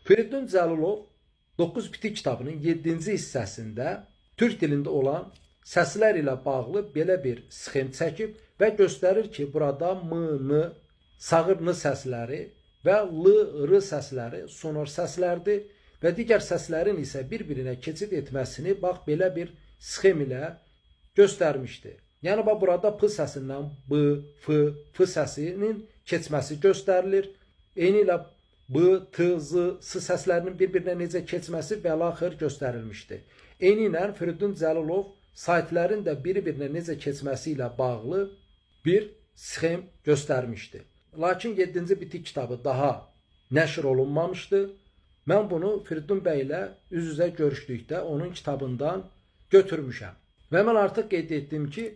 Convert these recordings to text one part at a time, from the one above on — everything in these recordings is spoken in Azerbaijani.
Firidun Cəlilov 9 Piti kitabının 7-ci hissəsində türk dilində olan səslər ilə bağlı belə bir sxem çəkib və göstərir ki, burada m, n, sağır n səsləri və l, r səsləri sonor səslərdir və digər səslərin isə bir-birinə keçid etməsini bax belə bir sxem ilə göstərmişdir. Yəni burada p səsindən b, f səsinin keçməsi göstərilir. Eyni ilə b, t, z, s səslərinin bir-birinə necə keçməsi və laxır göstərilmişdir. Eyni ilə Firidun Cəlilov saytlərin də bir-birinə necə keçməsi ilə bağlı bir sxem göstərmişdir. Lakin 7-ci Biti kitabı daha nəşr olunmamışdı. Mən bunu Firidun bəy ilə üz-üzə görüşdükdə onun kitabından götürmüşəm. Və mən artıq qeyd etdim ki,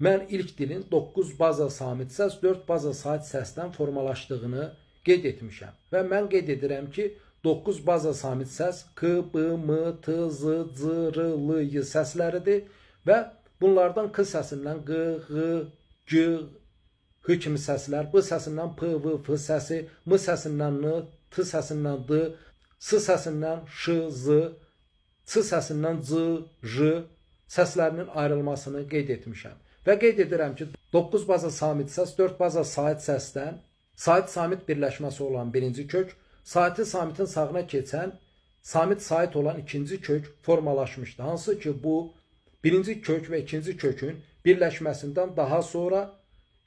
mən ilk dilin 9 baza samit səs, 4 baza sait səsdən formalaşdığını qeyd etmişəm. Və mən qeyd edirəm ki, 9 baza samit səs k, b, m, t, z, c, r, l, y səsləridir və bunlardan k səsindən q, ğ, g, h kimi səslər, b səsindən p, v, f səsi, m səsindən n, t səsindən d, s səsindən ş, z, c səsindən c, j səslərinin ayrılmasını qeyd etmişəm. Və qeyd edirəm ki, 9 baza samit səs, 4 baza sait səsdən sait-samit birləşməsi olan birinci kök, saiti samitin sağına keçən samit-sait olan ikinci kök formalaşmışdı. Hansı ki, bu birinci kök və ikinci kökün birləşməsindən daha sonra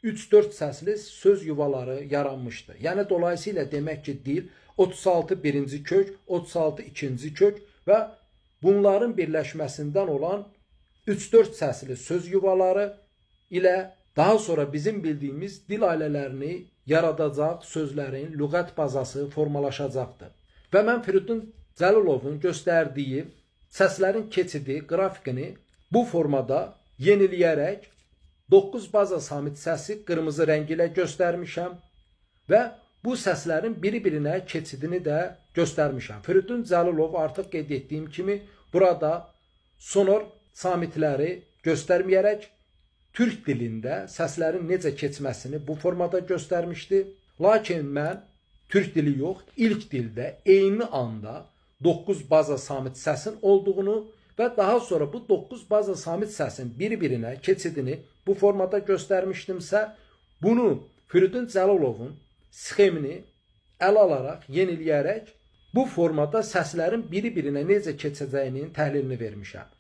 3-4 səsli söz yuvaları yaranmışdı. Yəni, dolayısıyla demək ki, dil 36 birinci kök, 36 ikinci kök və bunların birləşməsindən olan 3-4 səsli söz yuvaları ilə daha sonra bizim bildiyimiz dil ailələrini yaradacaq sözlərin lüğət bazası formalaşacaqdır. Və mən Firidun Cəlilovun göstərdiyi səslərin keçidi, qrafikini bu formada yeniləyərək 9 baza samit səsi qırmızı rəng ilə göstərmişəm və bu səslərin bir-birinə keçidini də göstərmişəm. Firidun Cəlilov artıq qeyd etdiyim kimi burada sonor samitləri göstərməyərək türk dilində səslərin necə keçməsini bu formada göstərmişdi. Lakin mən türk dili yox, ilk dildə eyni anda 9 baza samit səsin olduğunu və daha sonra bu 9 baza samit səsin bir-birinə keçidini bu formada göstərmişdimsə, bunu Firidun Cəlilovun sxemini əl alaraq, yeniləyərək bu formada səslərin bir-birinə necə keçəcəyinin təhlilini vermişəm.